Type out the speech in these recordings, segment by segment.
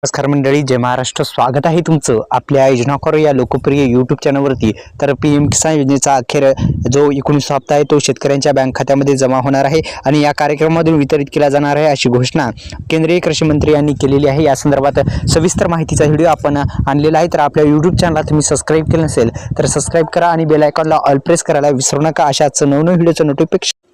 नमस्कार मंडळी, जय महाराष्ट्र. स्वागत आहे तुमचं आपल्या योजनाखोर या लोकप्रिय यूट्यूब चॅनलवरती. तर PM किसान योजनेचा अखेर जो 19 हप्ता आहे तो शेतकऱ्यांच्या बँक खात्यामध्ये जमा होणार आहे आणि या कार्यक्रमामधून वितरित केला जाणार आहे अशी घोषणा केंद्रीय कृषी मंत्री यांनी केलेली आहे. या संदर्भात सविस्तर माहितीचा व्हिडिओ आपण आणलेला आहे. तर आपल्या यूट्यूब चॅनलला तुम्ही सबस्क्राईब केलं नसेल तर सबस्क्राईब करा आणि बेल आयकॉनला ऑल प्रेस करायला विसरू नका. अशाच नवनवीन व्हिडिओचं नोटिफिकेशन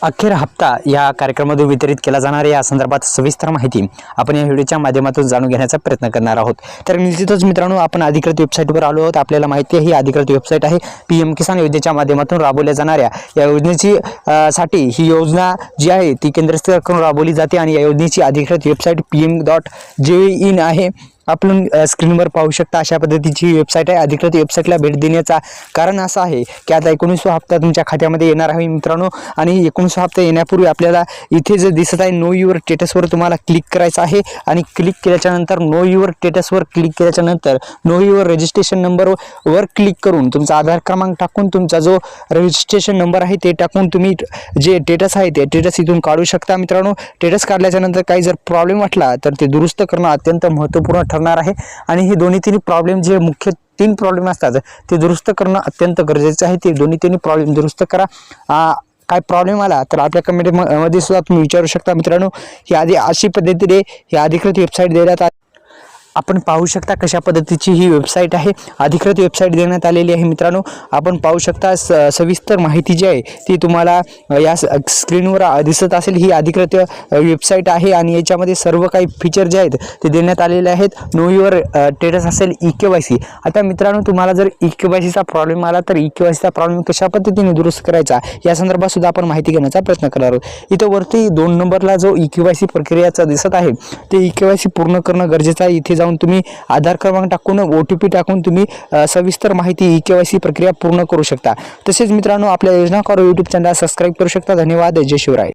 अखेर हप्ता या कार्यक्रमातून वितरित केला जाणार आहे. या संदर्भात सविस्तर माहिती आपण या व्हिडिओच्या माध्यमातून जाणून घेण्याचा प्रयत्न करणार आहोत. तर निश्चितच मित्रांनो, आपण अधिकृत वेबसाईटवर आलो आहोत. आपल्याला माहिती आहे ही अधिकृत वेबसाईट आहे. PM किसान योजनेच्या माध्यमातून राबवल्या जाणाऱ्या या योजनेची साठी ही योजना जी आहे ती केंद्र सरकारकडून राबवली जाते आणि या योजनेची अधिकृत वेबसाईट pm.gov.in आहे. आपण स्क्रीनवर पाहू शकता अशा पद्धतीची वेबसाईट आहे. अधिकृत वेबसाईटला भेट देण्याचा कारण असं आहे की आता 19 हप्ता तुमच्या खात्यामध्ये येणार आहे मित्रांनो. आणि 19 हप्ता येण्यापूर्वी आपल्याला इथे जे दिसत आहे नो युअर स्टेटसवर तुम्हाला क्लिक करायचं आहे. आणि क्लिक केल्याच्या नंतर नो युअर स्टेटसवर क्लिक केल्याच्या नंतर नो युअर रजिस्ट्रेशन नंबरवर क्लिक करून तुमचा आधार क्रमांक टाकून तुमचा जो रजिस्ट्रेशन नंबर आहे ते टाकून तुम्ही जे स्टेटस आहे ते स्टेटस इथून काढू शकता मित्रांनो. स्टेटस काढल्याच्या नंतर काही जर प्रॉब्लेम वाटला तर ते दुरुस्त करणं अत्यंत महत्त्वपूर्ण ठरणार आहे. आणि हे दोन्ही तिन्ही प्रॉब्लेम जे मुख्य 3 प्रॉब्लेम असतात ते दुरुस्त करणं अत्यंत गरजेचं आहे. ते दोन्ही तिन्ही प्रॉब्लेम दुरुस्त करा. काय प्रॉब्लेम आला तर आपल्या कमेंटमध्ये सुद्धा तुम्ही विचारू शकता मित्रांनो. ही आधी अशी पद्धतीने ही अधिकृत वेबसाईट देण्यात आपण पाहू शकता कशा पद्धतीची ही वेबसाईट आहे. अधिकृत वेबसाईट देण्यात आलेली आहे मित्रांनो. आपण पाहू शकता सविस्तर माहिती जी आहे ती तुम्हाला या स्क्रीनवर दिसत असेल. ही अधिकृत वेबसाईट आहे आणि याच्यामध्ये सर्व काही फीचर जे आहेत ते देण्यात आलेले आहेत. नो युअर स्टेटस असेल, EKYC. आता मित्रांनो, तुम्हाला जर EKYCचा प्रॉब्लेम आला तर EKYCचा प्रॉब्लेम कशा पद्धतीने दुरुस्त करायचा या संदर्भात सुद्धा आपण माहिती घेण्याचा प्रयत्न करणार आहोत. इथं वरती 2 नंबरला जो EKYC प्रक्रियाचा दिसत आहे ते EKYC पूर्ण करणं गरजेचं आहे. इथे जाऊन तुम्ही आधार क्रमांक टाकून OTP टाकून तुम्ही सविस्तर माहिती EKYC प्रक्रिया पूर्ण करू शकता. तसेच मित्रांनो, आपल्या योजनाखोर यूट्यूब चॅनलला सबस्क्राईब करू शकता. धन्यवाद. जय शिवराय.